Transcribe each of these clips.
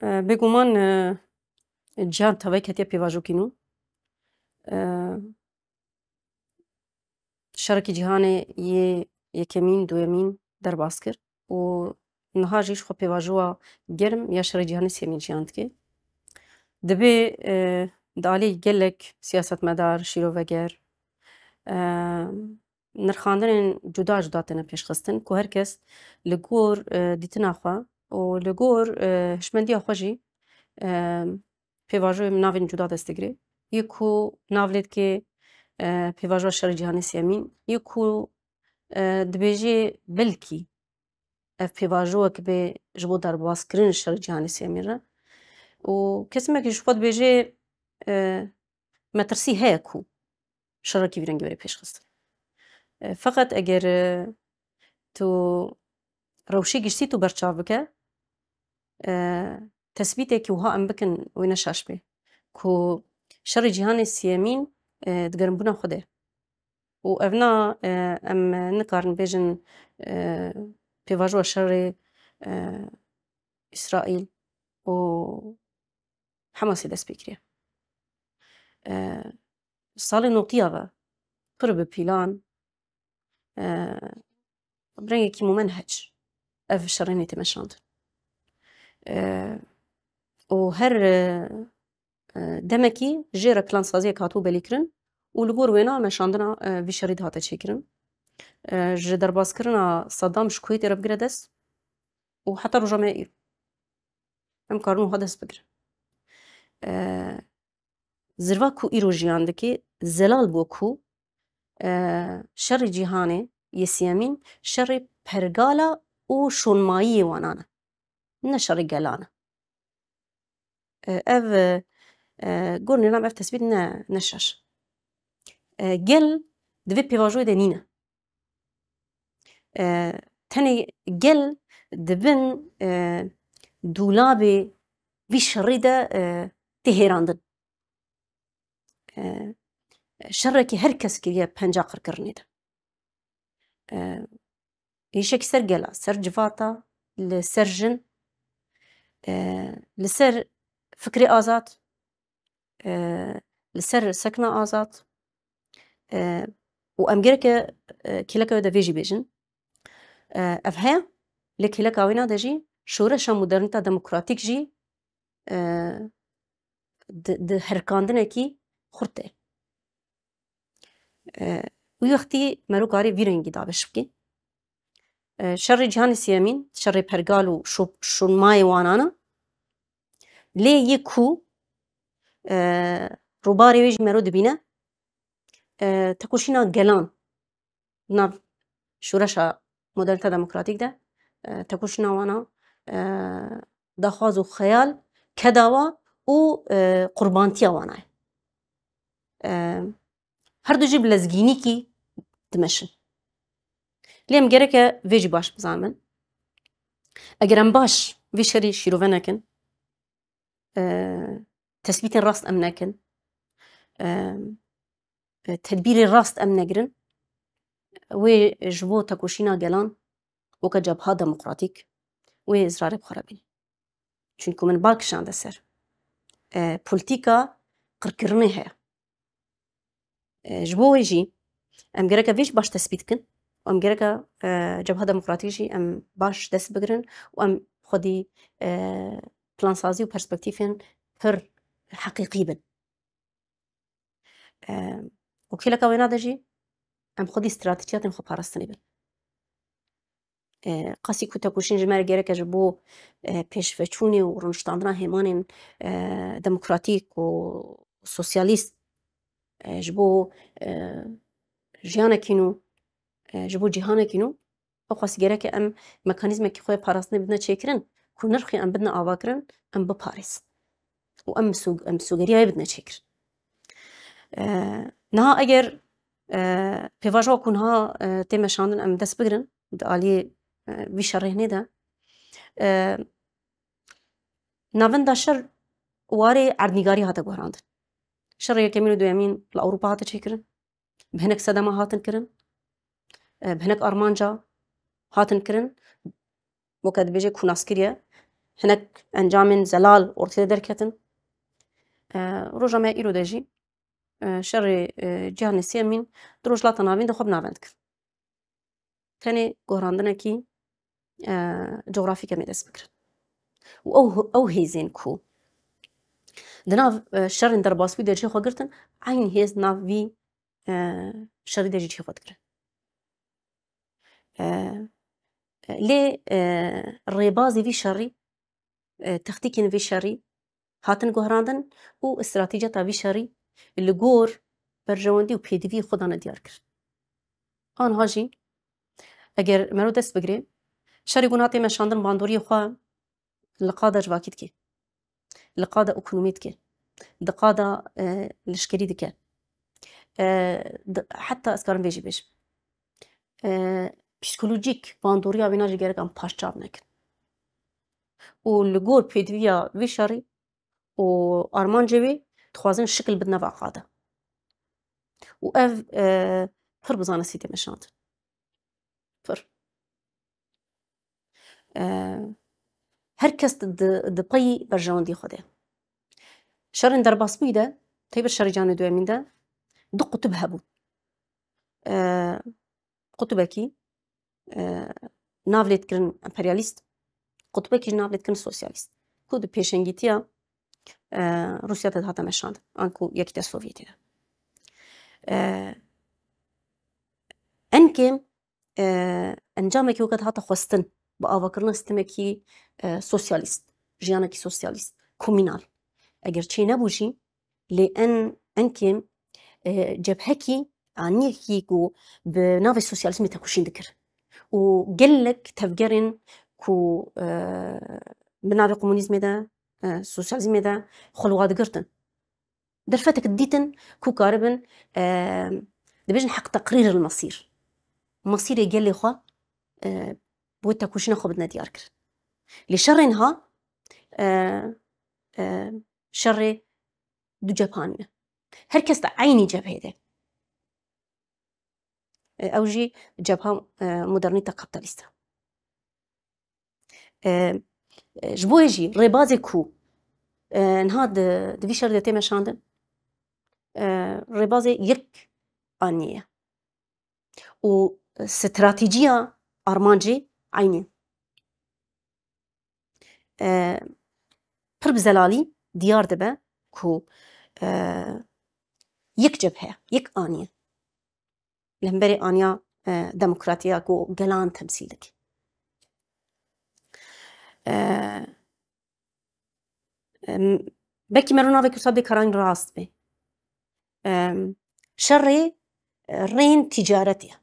بێگومان گیان تەوای کەتیە پێواژۆکین و شەڕێکی جیهانê yê yekemîn duyemîn derbas kir û niha jî ji xwe pêvajowa germ ya şerê cîhanê sêmîn jiyan dike. Divê di aliyê gelek siyasetmedar, şîroveger nirxandinên cuda cuda têne pêşxistin ku her kes li gor dîtina xwe û li gor hişmendiya xwe jî pêvajoyê navên cuda dest digire. Yê ku nav lê dike pêvajoya şerê cîhanê sêmîn, yê ku dibêje belkî ev pêvajowek bê ji bo derbaskirin şerê cîhanê sêmîn re û kesimekî ji xwe dibêje me tirsî heye ku şerekî vî rengî were pêşxistin. Feqet eger tu rewşê giştî tu berçav bike tespîtekî wiha em bikin wê neşaş bê ku şerê cîhanê sêmîn di gerimbûna xwe de û ev na em nikarin bêjin pêvajoya şerê İsraîl û Hemasê dest pê kiriye. Salê notiya ve pir bi pîlan bi rengekî mûmenhec ev şerên tê meşandin û her demekî jêra plansaziyek hatibû belîkirin û li gor wêne meşandina vî şerê de hate çêkirin. Ji derbaskirina Saddam ji Kuwêtê re bigire dest û heta roja me îro em karin wiha dest bigirin. Zirva ku îro jiyan dike zelal bû ku şerê cîhanê yê sêmîn şerê pergala û şonmayiyê wanan e ne şerê gelan e. Ev gor nêlam ev tespît ne şaş. Gel divê pêvajoyê de nîne. Tenê gel dibin dûlabê vî şerê de tê hêrandin. Şerekî her kes kiriye penca qirkirinê de. Êşekî ser gela, ser civata, li ser jin, li ser fikrê azad, li ser sekna azad û em gereke kêleka wê de vê jî bêjin. Ev heye lê kêleka wê na de jî şoreşa modernîta demokratîk jî di herkandinekî xurt de. Wî wextî merok karî vî rengî daweş bike. Şerê cîhanê sêmîn şerê pergal û şonmayê wanan e lê yê ku robarê wê jî mero dibîne tekoşîna gelan nav şoreşa modernîta demokratîk de tekoşîna wan a daxwaz û xeyal, kedawa û qurbantiya wan e. Her du jî bi lezgînîkî dimeşin. Lê em gereke vê jî baş bizanin. Eger em baş vê şerê şîrove nekin, tespîtên rast em nekin, tedbîrê rast em negirin, wê ji bo tekoşîna gelan weke Cebha Demokratîk wê izrarê bixwe re bîne. Çunku min bar kişande ser. Polîtîka qirkirinê heye. Ji bo wê jî em gereke vê jî baş tespît bikin û em gereke Cebha Demokratîk jî em baş dest bigirin û em xwedî plansazî û perspektîfên pir heqîqî bin. û kêleka wê na de jî em xwedî stratejiyatên xwe parastinê bin. Qasî ku tekoşîn ji me re gereke ji bo pêşveçûnê û rûniştandina hêmanên demokratîk û sosyalîst ji bo jiyanekî nû ji bo cîhanekî nû ew qasî gereke em mekanîzmekî xwe parastinê bidine çêkirin ku nirxê em bidine avakirin em biparêzin û em sûgeriya wê bidine çêkirin. Niha eger pêvajowa ku niha tê meşandin em dest bigirin di aliyê vî şerênê de navenda şer warê erdnîgarî hate guherandin. Şerê yekemîn û duyemîn li Ewropa hate çêkirin, bi hinek sedema hatin kirin, bi hinek armanca hatin kirin, weke dibêje ku naskiriye هناك انجامن زلال اورتي دركتن روجا ما ايرو دجي شر جهان سيمين دروج لا تنابين دخب نابندك تاني قهراندنا كي جغرافي كميد اسمكر او هيزين كو دنا شر درباس بي دجي خو قرتن عين هيز ناف في شر دجي خو قرتن لي الريبازي في شري تختيكين في شري هاتن قهراندن و استراتيجية في شري اللي قور برجواندي و بي دي في خودانا ديار كر آن هاجي اگر مرو دست بگیره شری گوناتی مشاندن باندوری خوا لقاده جواکید که لقاده اکونومیت که دقاده لشکری دکه حتی اسکارم بیجی بیش پسیکولوژیک باندوری آبینا جگره کم پاشچاب نکن و لگور پیدویا وی شری و آرمان جوی تخوازن شکل بدنا واقعده و اف پر بزانه سیده مشاند پر هر کس دپای برجواندی خوده شرن در باس بوده طيب الشر جانو دوی من ده دو قطب هبو قطبكي نافلت كرن امبرياليست قطبكي نافلت كرن سوسياليست كود بيشنجيتيا روسيا تهاتا مشاند انكو يكتا سوفيتي ده انكم انجامكي وقت هاتا خوستن بآوا كرنا ستمكي سوسياليست جيانكي سوسياليست كومينال اگر چي نبوشي لأن انكم جبهكي عنيكي كو بنافي السوسياليزم تكوشين ذكر وقلك تفكرن كو بنافي الكومونيزم ده السوسياليزم ده خلوات قرتن درفتك ديتن كو قاربن دبيجن حق تقرير المصير مصير يقلي خوا بو تكوشين خو بدنا ديار كر لشرنها شر دو جبهانية هركز عيني جبهة ده أوجي جبهة مودرنيتا كابيتاليستا جبو يجي ريبازي كو نهاد دفي شر دتي مشاندن ريبازي يك آنية و استراتيجية أرمانجي عيني برب زلالي ديار دبا كو يك جبهة يك آنية لهمبري آنيا ديمقراطية كو جلان تمثيلك بكي مرونا بكي صدي كران راست بي شري رين تجارتي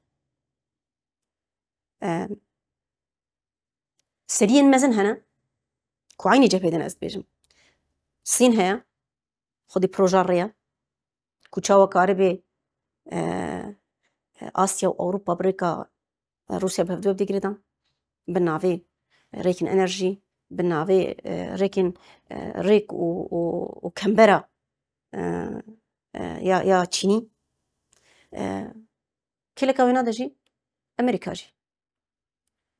سريين مزن هنا كو عيني جبهة دنا أزبيجم الصين هيا خدي بروجاريا كو تشاوا كاربي آسيا وأوروبا أمريكا روسيا بهفدو بدي قريدان بالنافي ريكن انرجي بالنافي ريكن ريك وكامبرا يا تشيني كلا كوينا دجي امريكا جي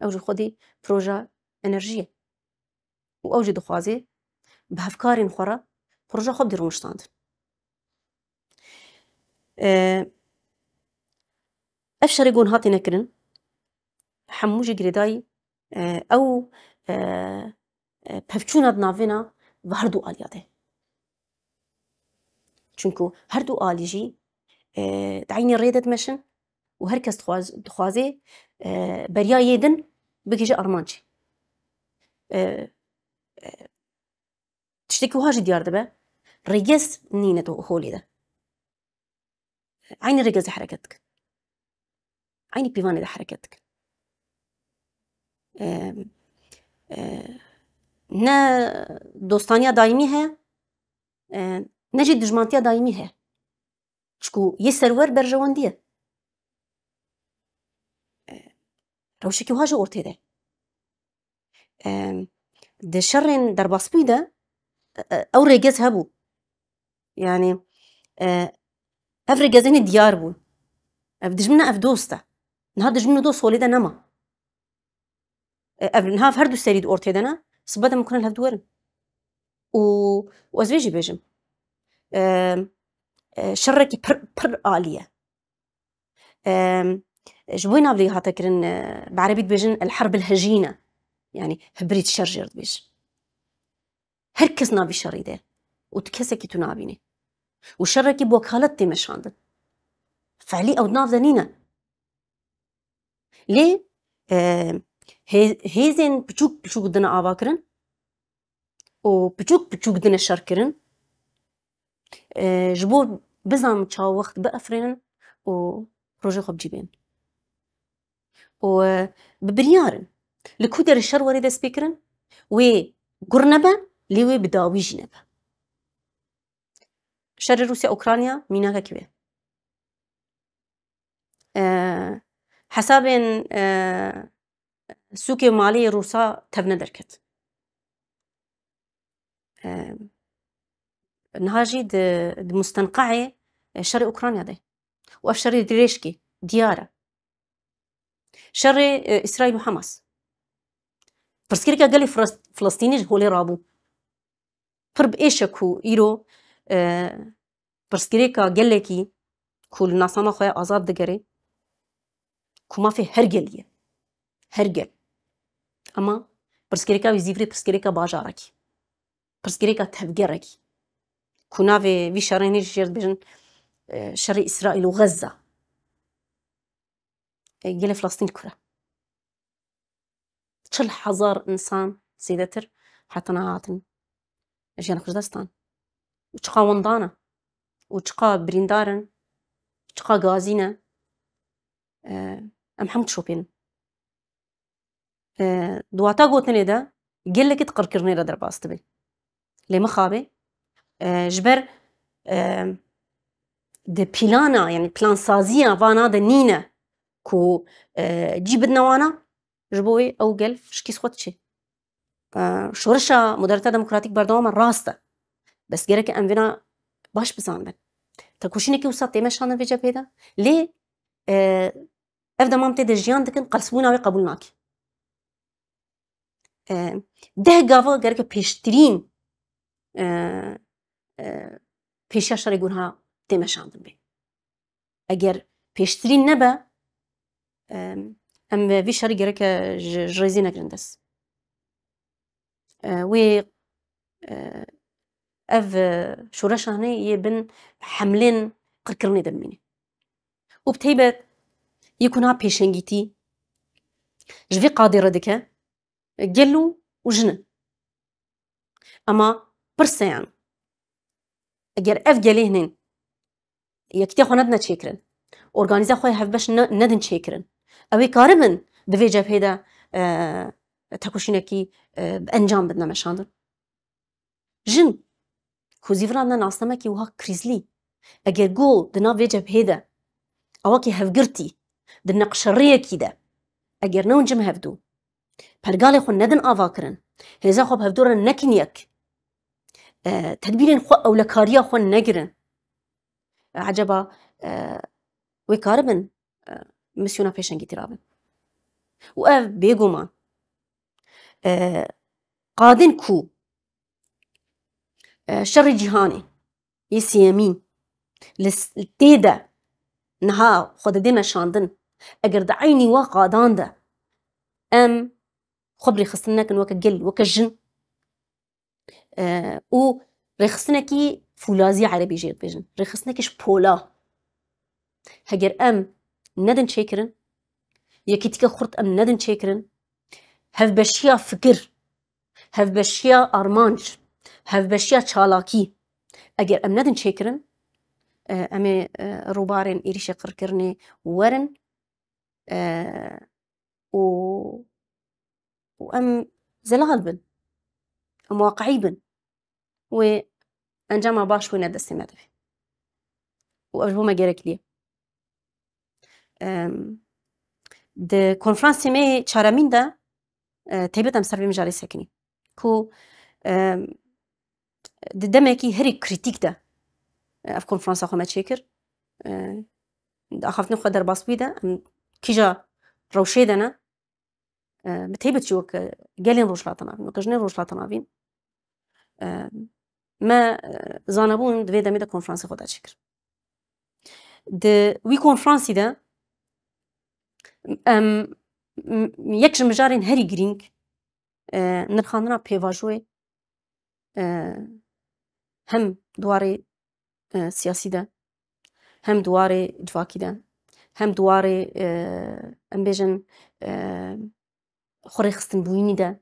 اوجي خدي بروجا انرجيه واوجي دخوازي بهفكارين خورا بروجا خب ديرو مشتاند افشر يقول هاتي نكرن حموجي قريداي او بهفچونا دنافينا وهردو آلياته چونكو هردو آليجي دعيني ريدت مشن وهركز دخوازي بريا يدن بكيجي أرمانجي تشتكي وهاجي ديار دبا ريجز نينة هولي ده عيني ريجز حركتك عيني بيفاني ده حركتك نا دوستانيا دايمي هي نجي دجمانتيا دايمي هي شكو يسرور برجواندية روشكي وهاجي أورتي ده ده شرين درباس بيدا أو ريجز هبو يعني أفريجزيني ديار بو أفدجمنا أفدوستا نهار دجمنا دوس وليدا نما نهار هردو سريد أورتي دنا سبدا ممكن لها دورن وازويجي بيجم شركي بر آلية جبوينا بلي هاتا كرن بعربي بيجن الحرب الهجينة يعني هبريد شرجر بيج هركز نابي شريده وتكسكي تنابيني وشركي بوكالتي مشاندن فعلي او ناف ذنينا ليه هيزن بچوك دنا آواكرن و بچوك دنا شركرن جبو بزام تشاو وقت بأفرن و روجي خب جيبين و ببريارن لكودر الشر وريد سبيكرن و قرنبا ليوي بداوي جنبا شر روسيا أوكرانيا ميناكا كوي حسابين سوكي مالي روسا تبنى دركت نهاجي د مستنقعي شر أوكرانيا ده وأف شر دريشكي ديارة شر إسرائيل وحماس برسكيركا قالي فلسطيني هولي رابو فرب إيشكو إيرو برسكيركا قالكي كل ناسانا خويا آزاد دقري كما في هرقلية هرقل أما برسكيركا ويزيفري برسكيركا باجاركي برسكيركا تهبقركي كنا في شريني جيرد بجن شر إسرائيل وغزة قال فلسطين كرة شل حزار إنسان سيدتر حتى نهاتن جينا كردستان وشقا وندانا وشقا بريندارن وشقا غازينا أم حمد شوبين دواتا قوتني دا قال لك تقركرني ردر باستبي لي مخابي جبر د بلانا يعني بلان سازيا فانا د نينا كو جيبدنا وانا جبوي او قلف شكي سخوتشي شورشا مدرتا ديمقراطيك بردوما راستا بس جرك انفينا باش بزانبن تكوشيني كي وصلت مشان في جبهه ليه افدا مامتي دجيان دكن قلسبونا وقبولناك ده غافا جرك بيشترين پیشا شر گونها تمشاندن بی. اگر پیشترین نبا ام وی شر گره که جرزی نگرندس. و اف شورش هنی یبن حملين قركرني دميني. وبتهيبت يكونها پیشنگیتی جوی قادرة دکه گلو و جنن. اما برسيان اگر اف گلی هنین یکتی خو ندن چیکرن ارگانیزه خوی هف باش ندن چیکرن اوی کاربن دوی جبهه دا تکوشینه کی انجام بدن مشاندن جن کوزیفران ناسنامه کی وها کریزلی اگر گو دنا وی جبهه دا اواکی هفگرتی دن نقشریه کی دا اگر نون جم هفدو پرگالی خو ندن آوا کرن هزا خوب هفدورن نکن یک تدبيرين خو أو لكاريا خو نجرن عجبا ويكاربن مسيونا فيشن جترابن وأف بيجوما قادن كو شر جهاني يسيامين للتيدا نها خود ديما شاندن أجر دعيني وقادان دا أم خبري خصناك وك جل وك الجن و رخصناكي فولازي عربي جيد بيجن رخصناكيش بولا هجر أم ندن شاكرن يكيتك خرط أم ندن شاكرن هف بشيا فكر هف بشيا أرمانج هف بشيا چالاكي أجر أم ندن شاكرن أمي روبارن إيريش قركرني ورن وأم زلال بن أم واقعي بن وأنجامها باش وين دستي مدفي وأجبو ما جرك ليه د کنفرانسی می چهارمین دا تیبت ام سر مجاری سکنی کو د دمکی هری کریتیک دا اف کنفرانس آخو ما چیکر آخفتن خود در باس بیده کیجا روشه دنا بتهيبت شوك قالين روش لاتنافين وكجنين روش لاتنافين ما زانبون دوی دمی دا کنفرانسی خود شکر وی کنفرانسی دا یک جمجارین هری گرینگ نرخاندنا پیواجوی هم دواره سیاسی دا هم دواره جواکی دا هم دواره ام بیجن خوری خستن بوینی دا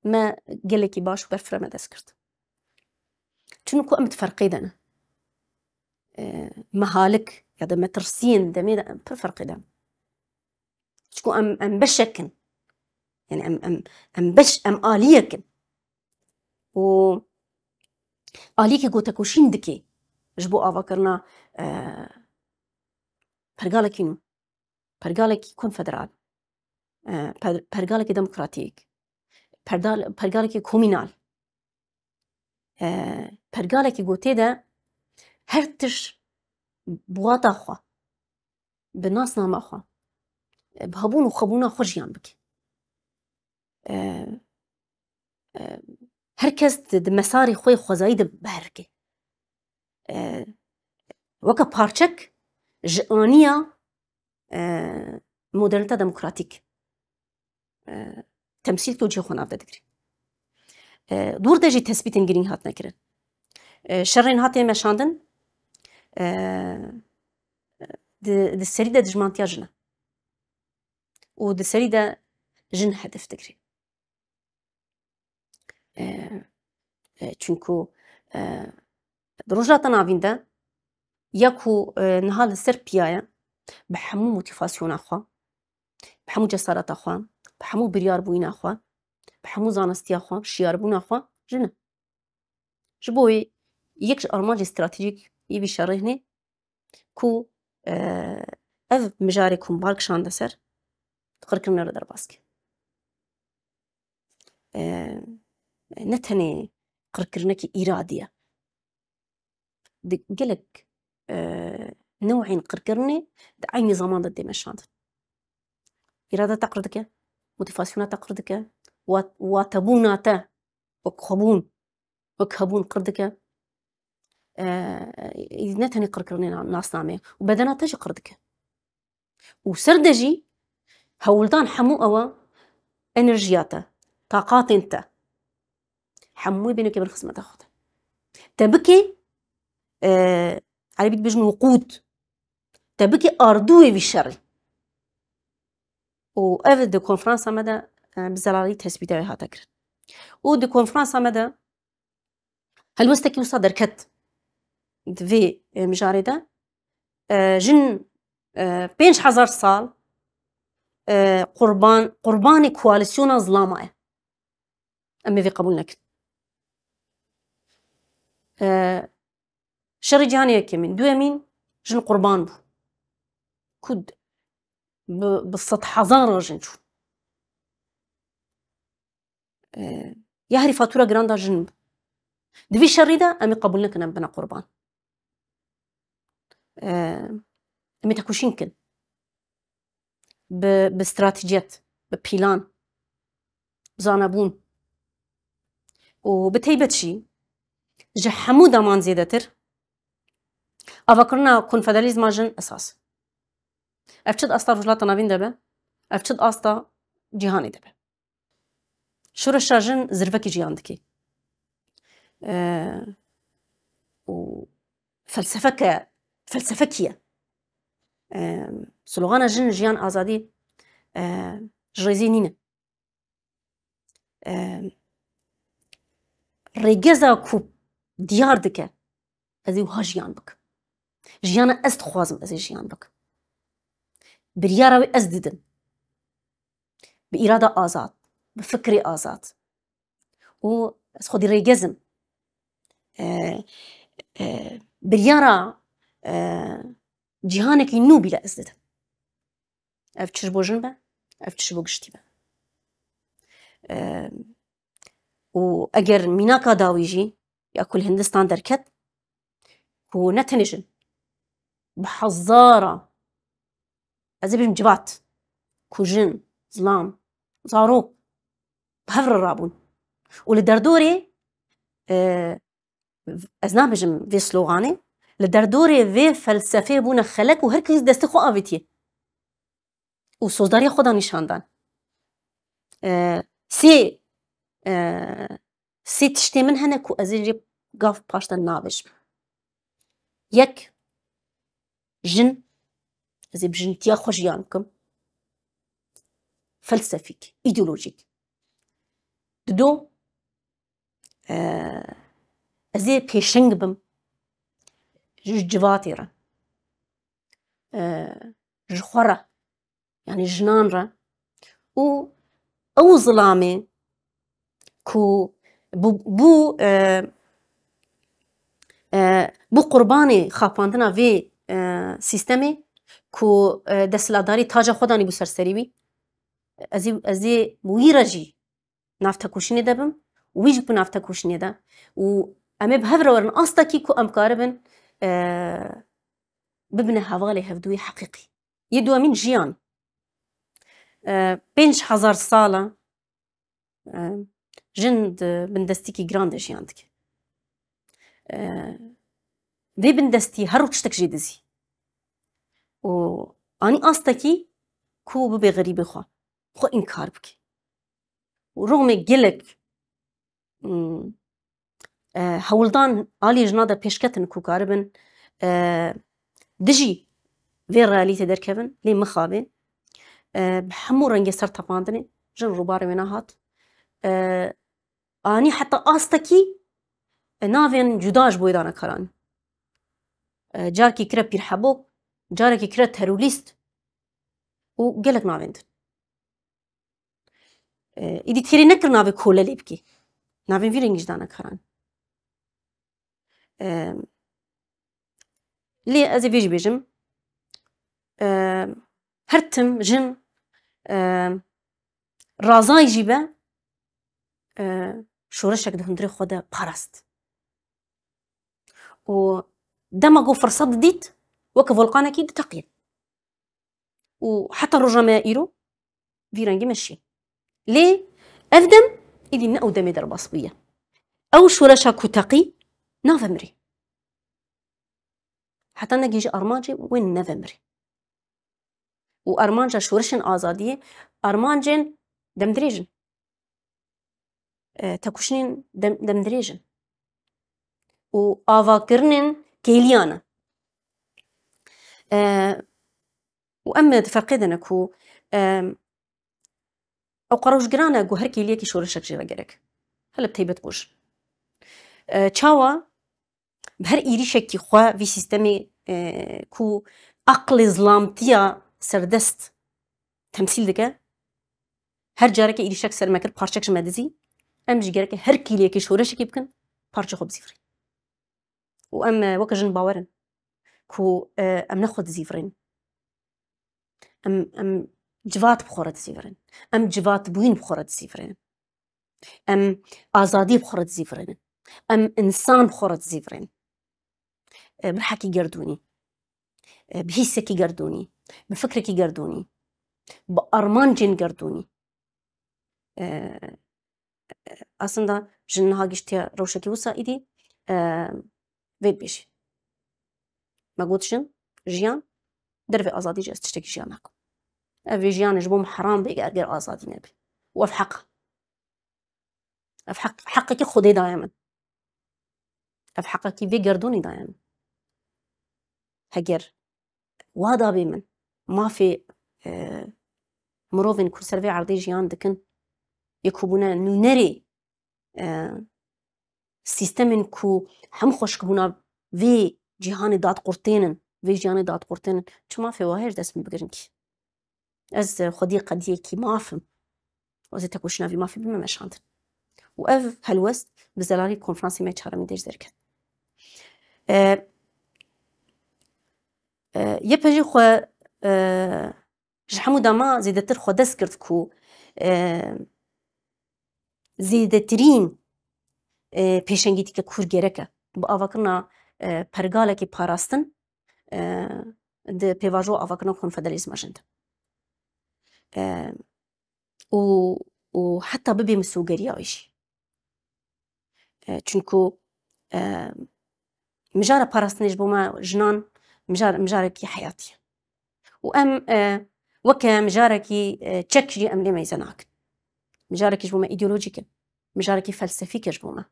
ما گلکی باش و برفرما دست کرد چونکو ام تفرقی دانا مهالك يا ده مترسين ده ميدا بفرق ده شكو ام بشكن يعني ام آليكن و آليكي قوتا كوشين دكي جبو آفاكرنا برقالكينو برقالكي كونفدرال برقالكي ديمقراطيك برقالكي كومينال برقالكي قوتي ده هرتش بواتا خوا بناس نام خوا بهبون وخبونا خرجيان بك هركز مساري خوي خوزايد بهركي وكا بارچك جانيا مودرنتا ديمقراطيك تمثيل توجيه خونا بدا دكري دور دجي تثبيتن جرين هات نكرن شرين هاتي مشاندن د سريده دجمانتيا جنا و د سريده جن هدف دكري چونكو دروجات نافيندا ياكو نهال السر بيايا بحمو موتيفاسيون اخوا بحمو جسارات اخوا بحمو بريار بوين اخوا بحمو زانستي اخوا شيار بون اخوا جنا جبوي يكش ارماج استراتيجيك يبي شرهني كو اذ مجاريكم بالك شان دسر تقركم نردر باسك نتني قركرنكي إرادية قلك نوعين قركرني عيني زمان ضد مشاند إرادة تقردك موتيفاسيون تقردك واتبوناتا وكهبون قردك نتني قركرني ناس نامي وبدنا تجي قردك وسردجي هولدان حمو أوا انرجياتا طاقات انت حموي بينك وبين خصمة تاخد تبكي على بيت بيجن وقود تبكي أردوي بالشر وأفد دو كونفرانس مدى بزلالي تثبيتها هاتكر ودو كونفرانس مدى هل وستكي وصادر كت في مجاردة جن 5000 سال قربان كواليسيون ظلامة أما في قبولنا كت شر جهاني كمين دو يمين جن قربان بو كود بالسطح حزان رجن شو يهري فاتورة جراندا جنب دفي شر ده أمي قبولنا كنا بنا قربان أمي تكوشين كن باستراتيجيات ببلان بزانبون وبتهيبت شي جحمو دامان زيادتر أفكرنا كونفدراليزم جن أساس أفتشد أستا رجلات نافين دبا أفتشد أستا جهاني دبا شو رشا جن زرفكي جيان دكي فلسفكية سلوغانا جن جيان آزادي جريزينين ريجازا كوب ديار دكا أزي وها جيان بك جيانا أزد خوازم أزي جيان بك برياراوي أزددن بإرادة آزاد بفكري آزاد و خودي ريجازم بريارا جهانك ينو بلا أزددن أفتش بو جنبه أفتش بو قشتيبه وأجر ميناكا داويجي يأكل هندستان دركت هو نتنجن بحزارة أزبي مجبات كوجن ظلام زاروق بهفر رابون ولدردوري از نابجم في سلوغاني لدردوري في فلسفه بونا خلق و هر کس دست خو آویتیه و سوزداری خدا نشاندن سي تشتي من هنا كو ازيجي قاف باشتا نابج يك جن ازي بجنتيا خوشيانكم فلسفيك ايديولوجيك دو ازي بيشنج بم جواتيرا جخورة يعني جنان را و او ظلامي كو بو قرباني خاپاندنا في سيستمي كو دستلاداري تاجا خوداني بو سرسري بي ازي ويرجي نافتا كوشني دبم ويج بو نافتا كوشني دا و امي بهفرا ورن اصتاكي كو امكاربن ببنى هفالي هفدوي حقيقي يدوا من جيان 5000 سالة جند بندستيكي جراند جياندك دي بندستي هرو تشتك جيدزي و اني اصتاكي كو ببي غريبي خو انكار بكي ورغم جلك هولدان آلي جنادا بيشكتن كو كاربن دجي في راليتي دركبن لي مخابي بحمو رنجي سر تفاندني جن روباري ويناهات اني حتى آستكي نافين جداج بويدانا كران جاركي كرا بيرحبوك جاركي كرا تيروريست و جلك نافيندن إدي تيري نكر نافي كولا ليبكي نافين في رنجي دانا كران لي أزي بيجي بيجم هرتم جن رازاي جيبه شورشك دهندري خدا بارست و دمجو فرصة ديت وك فولقانا كي تقيل وحتى الرجماء إيرو في رنجي مشي ليه أفدم إذا نأو دمي در بصبية أو شورشك تقي نوفمبري حتى نجيج أرمانجي وين نوفمبري وأرمانجا شورشن آزادية أرمانجن دمدريجن تكوشنين دمدريجن و آواكرنن كيليانا وأما تفقدنا كو أو قروش جرانا جو هركي ليكي شورشك جرا جرك هلا بتيبت قوش تشاوا بهر إيريشك خوا في سيستمي كو عقل ظلامتيا سردست تمثيل دكا هر جارك إيريشك سر مكر بارشك شمادزي أم جرك هركي ليكي شورشك يمكن بارشة خب زيفرين وأما وكجن باورن كو أم ناخد زيفرين أم جوات بخورة زيفرين أم جوات بوين بخورة زيفرين أم آزادي بخورة زيفرين أم إنسان بخورة زيفرين برحكي جردوني بهيسكي جردوني بفكركي جردوني بأرمانجين جردوني أصلاً جنها جشتيا روشكي وصا إيدي ويد بيشي ما قلتشن جيان درفي آزادي جاست تشتكي جيانكم أفي جيان جبوم حرام بيجي أرجع آزادي نبي وفي حق حقك خدي دائما أف حقك في جردوني دائما هجر وادا بمن ما في مروفين كل سرفي عرضي جيان دكن يكوبونا نونري سيستمن كو هم خوش كبونا في جهان داد قرتينن في جهان داد قرتينن شو ما في واهر دست بقرنكي از خدي قديه كي ما فهم وزي تكوشنا في ما في بما مشانت وأف هالوست بزلالي كونفرنسي ما يتشارة من ديش ذلك يبجي خو جحمو داما زيدتر خو دست کرد كو زيدترين پیشنگیتی که کور گرکه با آواکرنا پرگاله که پاراستن ده پیواجو آواکرنا کنفدرالیسم جند وحتى ببي مسوقريا إيشي چونكو مجارة باراستنيش بوما جنان مجاركي حياتي وأم وكا مجاركي تشكجي أم لي ميزاناك مجاركي جبوما إيديولوجيك مجاركي فلسفيك جبوما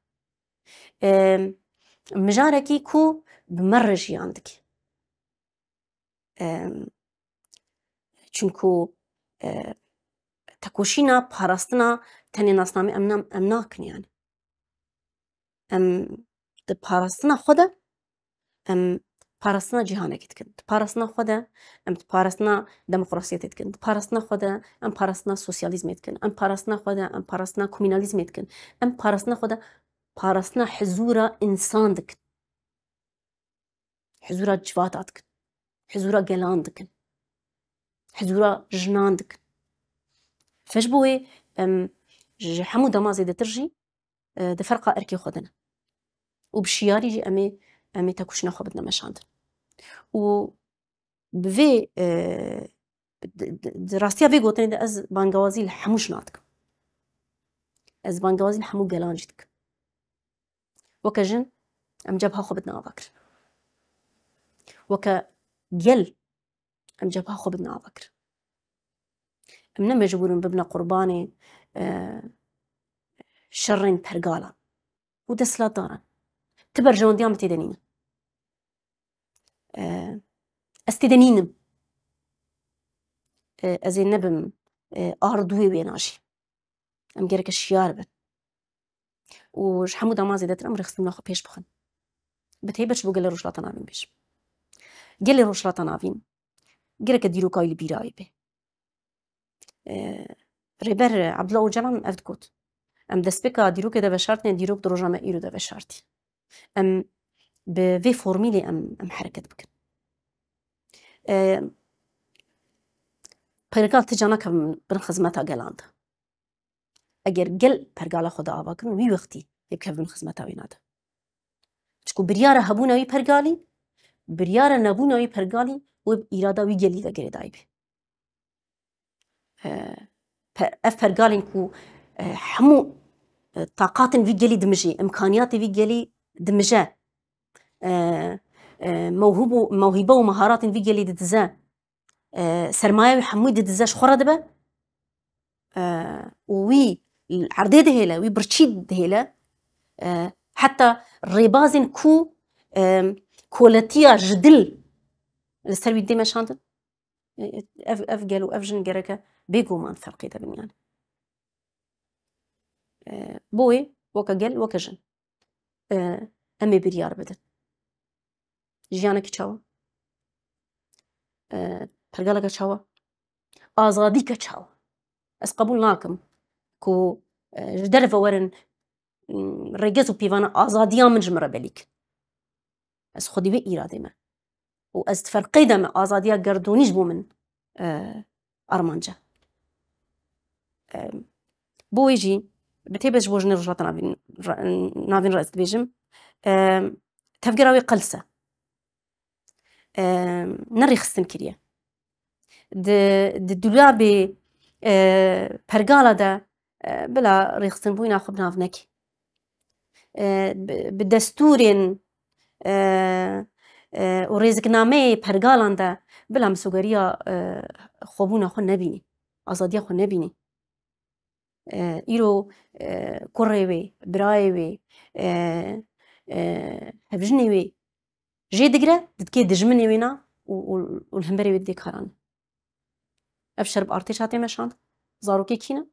مجاركي كو بمرجي عندك چونكو تكوشينا باراستنا تاني ناسنامي أمناكن يعني باراستنا خدا باراستنا جهانك تكن باراستنا خدا باراستنا ديمقراطية تكن باراستنا خدا باراستنا سوسياليزم تكن باراستنا خدا باراستنا كوميناليزم تكن باراستنا خدا باراستنا حزورة إنسان دكن حزورة جواتات دكن حزورة جلان دكن حزورة جنان دكن فجبوي حمو دمازي دترجي دفرقة أركي خدنا وبشياري جي أمي تكوشنا خبتنا مشاند و بفي دراستيا في قوتني ده أز بانجوازي الحموش ناتك أز بانجوازي الحمو جلان جدك وكجن أم جبها خبتنا أبكر وكجل أم جبها خبتنا أبكر أم نمجبورن ببنا قرباني شرين برقالا ودسلا دارن تبرجون ديام تدنين استدنينم أزين نبم أردوي بيناشي أم جرك الشيار بن وش حمود عمازي ده الأمر خصنا ناخد بيش بخن بتهيبش بقول روشلاطة نافين بيش قال روشلاطة نافين جرك ديرو كايل بيراي به ريبر عبد الله وجلان أفدكوت أم دسبكا ديرو كده بشرتني ديرو بدرجة ما إيرو ده بشرتي أم بفي فورميلي أم حركة بكن برقال تجانا كم بنخدمتها جلاند اگر گل پرگالا خدا آوا کن وی وقتی يبكي بن خدمتها وينادا تشكو بريارة هبونا وي پرگالی بريارة نبونا وي پرگالی و إرادة وي گلی دا گری دایب اف پرگالين كو حمو طاقات في گلی دمجي إمكانيات في گلی دمجا موهبة ومهارات في گلی دتزا سرمایه حمو دتزاش خورا دبا وي العرضي دهيلا وي برشيد دهيلا حتى الريبازين كو كولاتيا جدل السروي ديما شانتن اف قالوا اف جن جركا بيقو مان فرقي ده بنيان بوي وكا قال وكا جن امي بريار بدن جيانا كتشاوا برقالا كتشاوا آزادي كتشاوا اس قبول ناكم كو جدر فورن رجزو بيفانا آزاديان من جمرة بليك اس خدي بي إرادة ما وأز تفرقي دم آزادية قردونيش بو من أرمانجا بو يجي بتيبش بوجني رجلات نافين رأس بيجم تفقراوي قلسة نري خستن كريا دولابي برقالة دا بلا ريخستن بوين أخو بنافنك بدستورين ورزقنامه پرگالان ده بلا مسوگریا خوبونه خو نبینی آزادیا خو نبینی ایرو کوره وی برای وی هفجنی وی جي دقرة دتكي دجمني وينا والهمبري ودي كاران أبشر بارتيش هاتي مشان زاروكي كينا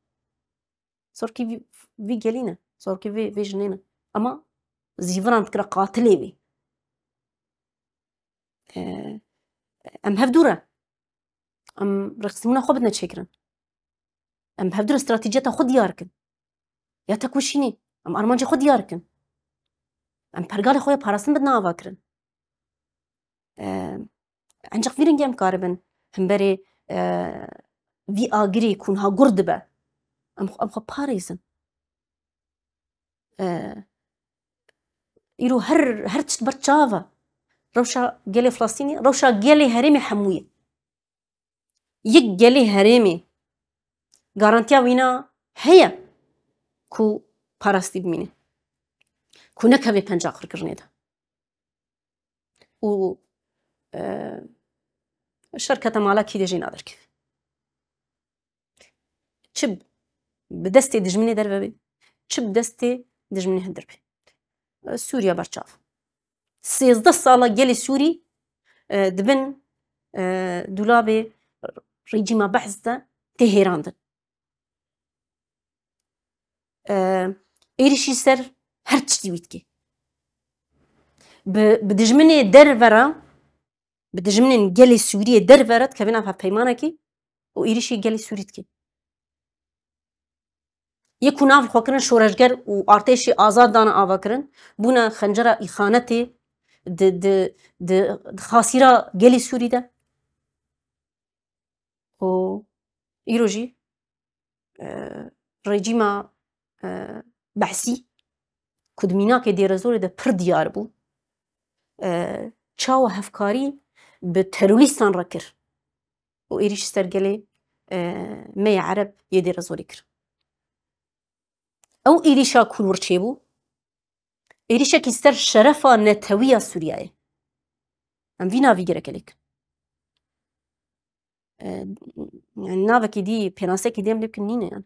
صوركي في جلينا صوركي في جنينا أما زيفران تكرا قاتلي بي أم هفدورة أم رقصمونا خبتنا تشكرن أم هفدورة استراتيجية خد ياركن يا تكوشيني أم أرمانجي خد ياركن أم برقالي خويا باراسن بدنا أفاكرن عنجق فيرن جام كاربن همبري في آجري كونها قردبة أم خو باريسن يرو هر تشتبرتشافا روشا جالي فلسطيني روشا جالي هرمي حموية يك جالي هرمي گارانتیا وینا هەیە کو پاراستی بمینێ کو نەکەوێ پەنجا قڕکردنێدا و شەرکەتە ماڵاکی دێژێ نادەرکەوێ چ bi destê dijminê derve bê çi bi destê dijminê hindir bê Sûriya berçav 13 sala gelê Sûrî dibin dûlabê rejîma behs de tê hêrandin êrişî ser her tiştî wî dike bi dijminê dervera bi dijminên gelê Sûriyê dervere dikeve nav hevpeymanekê û êrişî gelê Sûrî dike yê ku nav xwekirin şoreşger û artêşê azad dana avakirin bûne xencera îxanetê di xasîra gelê Sûrî de û îro jî rejîma behsî ku di mînakê dêrezorê de pir diyar bû çawa hevkarî bi terorîstan re kir û êrişî ser gelê me ya Ereb yê dêrezorê kir ew êrişa kulwir çêbû êrişekî ser şerefa netewiya Sûriyayê em vî navî gerek lêkin navekî dî pênasekî dê em lê bikin nîne yani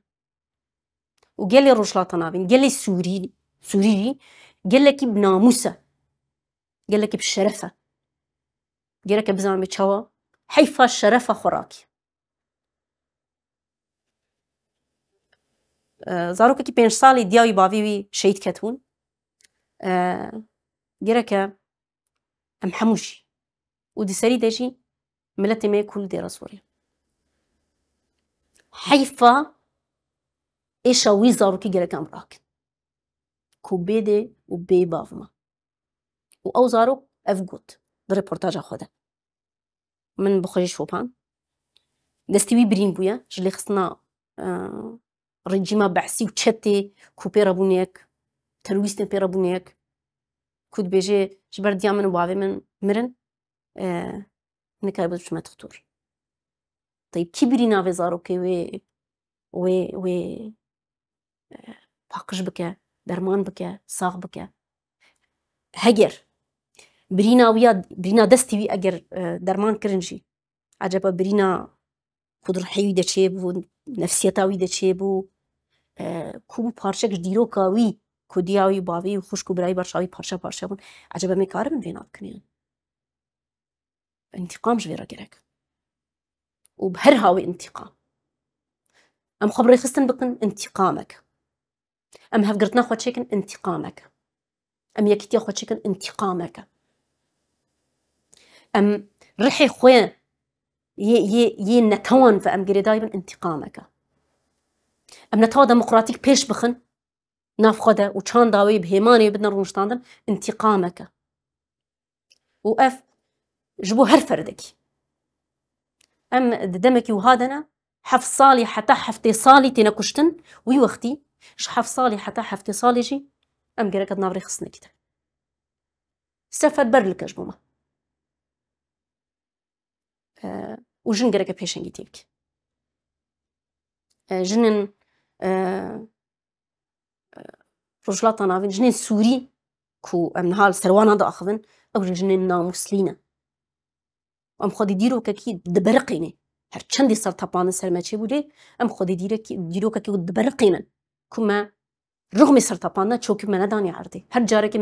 û gelê rojhilata navîn gelê Sûrî jî gelekî bi namûs e gelekî bi şeref e gerek e bizanin bê çawa heyfa şerefa xwe rakî zarokekî 5 salî diya wî bavê wî şehîd ketibûn gerek e em hemû jî û di serî de jî miletê me kul dêrezorê heyfa êşa wî zarokî gerek em rakin ku bêdê û bê bav ma û ew zarok ev got di reportaja xwe de min bi xwe jî şopan destî wî birîn bûye ji lêxistina rejîma behsî û çetê ku pê re bûn yek terorîstên pê re bûn yek ku dibêje ji ber diya min û bavê min mirin nikare biçûme dixtur teyb kî birîna vê zarokê wê paqij bike derman bike sax bike heger birîna destî wî eger derman kirin jî eceba birîna ku di rihê wî de çêbû nefsiyeta wî de çêbû ku bû parçek ji dîroka wî ku diya wî bavê û xwişk û birayî berçavî parça parça bûn eceba em ê karibin vê nav bikin yani întiqam ji vê re gerek û bi her havê întiqam em xwe bi rêxistin bikin întiqamek em hevgirtina xwe çêkin întiqamek em yekîtiya xwe çêkin întiqamek em rihê xwe yê netawan ve em girêdayî bin întiqamek em netawa demokratîk pêş bixin nav xwe de û çanda wê bi hêmanê bidin rûniştandin întiqamek û ev ji bo her ferdekî em di demekî wiha de ne heft salî heta heftê salî têne kuştin wî wextî ji heft salî heta heftê salî jî em gerek nav rêxistinekî de seferber likeş bû me û jin gerek e pêşengî tê bike jinên rojhilata navîn jinên Sûrî ku em niha li serwanan de axivin ew jin jinên namûslî ne em xwedî dîrokekî dibiriqîne her çendê sertapandin ser me çêbû lê em xwedî dîrokekî dibiriqînin ku me rûxmê sertapandina çokî me nedaniye erdê her carekê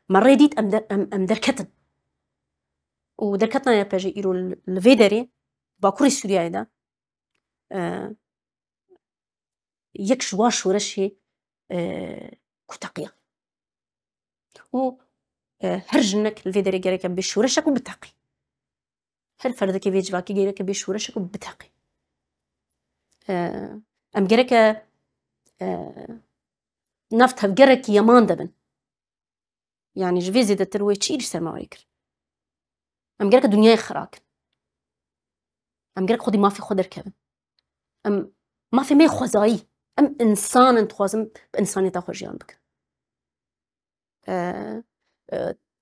me rê dît em derketin û derketina ya pejê îro li vê derê bakurê Sûriyayê de yek ji wan şoreşê ku teqiya û her jinek li vê derê gerek e bê şoreşek û biteqî her ferdekê vê civakî gerek e bê şoreşek û biteqî em gerek e nav tevgerekî yeman de bin yani ji vê zêdetir wê çi êrîş ser me wê kir em gerek e dunyayê xirakin em gerek xwedî mafê xwe derkevin em mafê me xwezayî em însanin dixwazin bi însaniyeta xwe jiyan bikin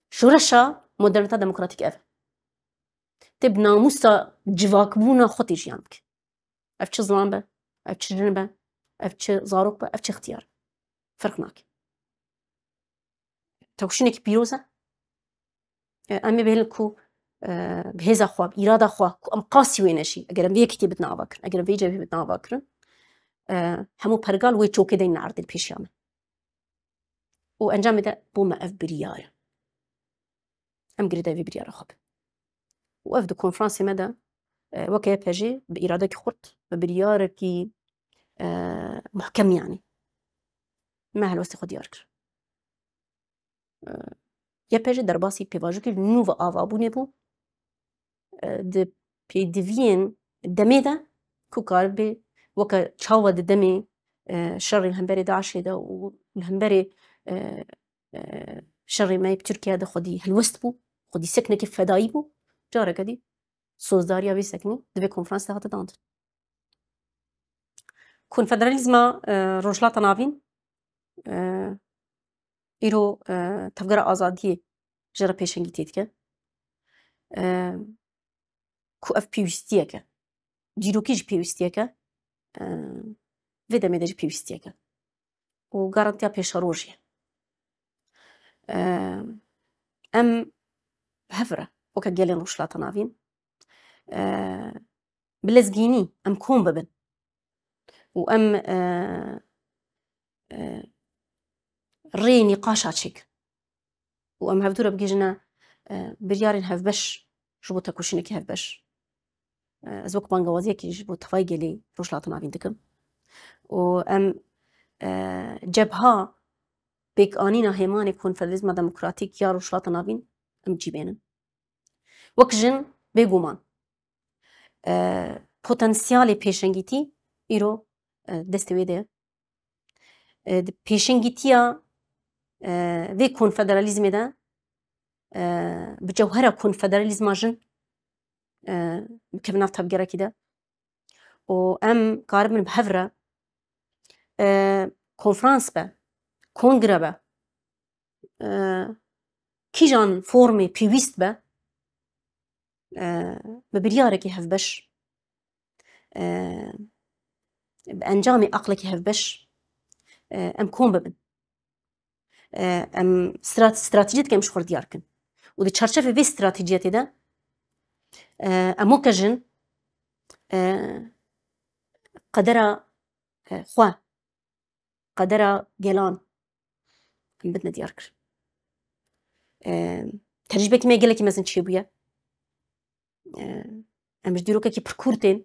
şoreşa modernîta demokratîk ev tê bi namûsa civakbûna xwe tê jiyan bike ev çi zilam be ev çi jin be, ev çi zarok be, ev çi ixtiyar ferq nake. Teqûşînekî pîroz e, em ê bêhêlin ku bi hêza xwe, bi îrada xwe ku em qasî wê neşî, eger em vê yekîtî bitin avakirin, eger em vê cevhê bitin avakirin, hemû pergal wê çokê deyîne erdê li pêşiya me. û encamê de bo me ev biryar e. Em girêdayî vê biryara xwe bin. û ev di konferansê me de weke yepe jî bi îradekî xurt, bi biryarekî muhkem yanî me helwestê xwe diyar kir. Yepe jî derbasî pêvajokî li nû ve avabûnê bû di pêdiviyên demê de ku karibê weke çawa di demê şerê li hemberî Daişê de û li hemberî şerê me bi Tirkiye de xwedî helwest bû, xwedî sekinekî fedayî bû, careke dî sozdariya vê sekinî di vê konferansê hate dandin. Konfederalîzma Rojhilata Navîn îro tevgera azadiyê ji re pêşengîtiyê dike ku ev pêwîstiyek e, dîrokî jî pêwîstiyek e, vê demê de jî pêwîstiyek e û garantiya pêşerojî ye. Em hev re weke gelên Rojhilata Navîn bi lezgînî em kom bibin û em rê nîqaşa çêkin û em hevdûre bigihîjine biryarên hevbeş ji bo teqûşînekî hevbeş. Ez wek bangewaziyekî ji bo tevayê gelê Rojhilata Navîn dikim û em cebha pêkanîna hêmanê konfederalîzma demokratîk ya Rojhilata Navîn em cîbênin. Wek jin bêguman potansiyalê pêşengîtî îro destê wê de ye. Di pêşengîtiya vê konfederalîzmê de bi cewhera konfederalîzma jin bikevin nav tevgerekî de û em karibin bi hev re konferans be, kongre be, kîjan formê pêwîst be bi biryarekî hevbeş, bi encamê aqlekî hevbeş em kom bibin. Em stratejî dike em ji xwe re diyar bikin û di çarçevê vê stratejiyetê de em weke jin qedera xwe, qedera gelan em bitine diyar kir. Tecrübekî me gelekî mezin çêbûye. Em ji dîrokekî pir kûr tên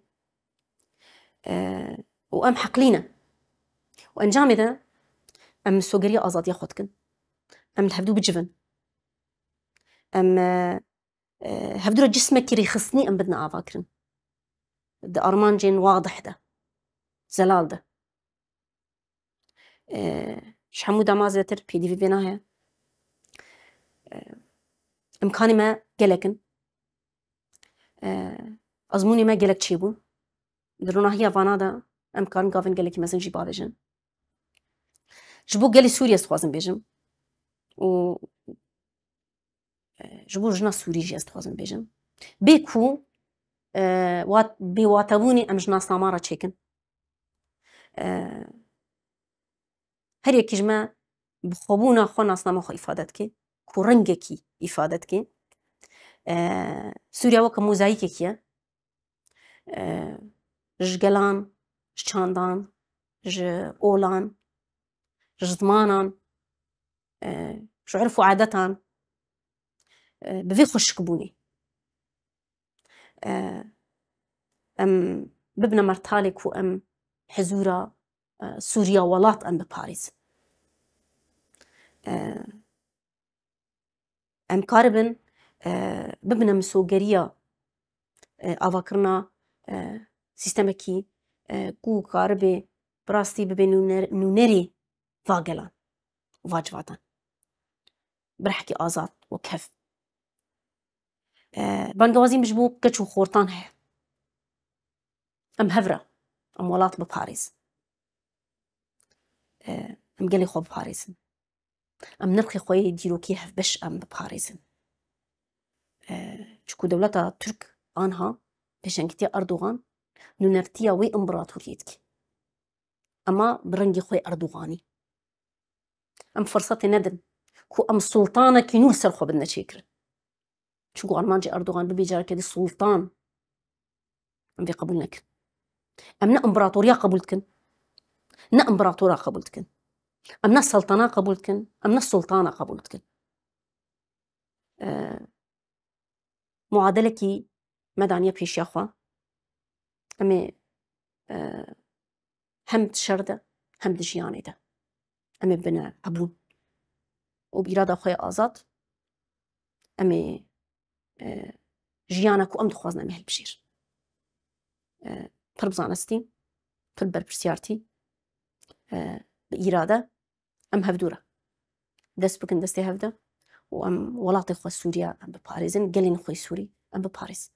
û em heqlî ne û encamê de em sogeriya azadiya xwe dikin. Em li hevdû bicivin. Em hevdûre cismekî rêxistinî em bidine avakirin. Di armancên wadih de, zelal de. Ji hemû dema zêdetir pêdivî vê naheye. İmkanê me gelek in. Ezmûnê me gelek çêbûn. Di rûnahiya vana de em karin gavên gelekî mezin jî bavêjin. Ji bo gelê Sûriyê dixwazim bêjim û ji bo jina Sûrî jî ez dixwazim bêjim bê ku bêwatebûnê em ji nasnamara çêkin. Her yekî ji me bi xwebûna xwe nasnama xwe îfade dike ku rengekî îfade dike. Sûriya weke mozayîkekî ye ji gelan, ji çandan, ji olan, ji zimanan, ji urf û adetan bi vê xweşikbûnê em bibine mertalê ku em hezûra Sûriya welat em biparêzin. Em karibin bibine misogeriya avakirina sîstemekî ku karibê bi rastî bibe nûnerê va gelan û va civatan. Birehekî azad wek hev. Bangewazî min ji bo keç û xortan heye. Em hev re em welat biparêzin. Em gelê xwe biparêzin. Em nirxê xwe yê dîrokî hevbeş em biparêzin. Çikû dewleta Tirk aniha pêşengîtiya Erdogan nûnertiya wê împeratoriyê dike. أما برنجي خوي أردوغاني أم فرصتي ندن كو أم سلطانة كينول سرخو بدنا شكر شو أرمانجي أردوغان ببيجار كدي سلطان أم بيقبلنك أم إمبراطورية قبولتكن إمبراطورة قبولتكن أم سلطنة قبولتكن أم السلطانة قبولتكن معادلة مدانية بيش ياخوا أمي هم تشردة هم دجياني ده أمي بنا أبون وبإرادة خويا آزاد أمي جيانك وأم دخوازنا مهل بشير طرب زانستي طرب بربرسيارتي بإرادة أم هفدورة دست بكن دستي هفدة وأم ولاطي خو سوريا أم بباريزن قلين خوي سوري أم بباريز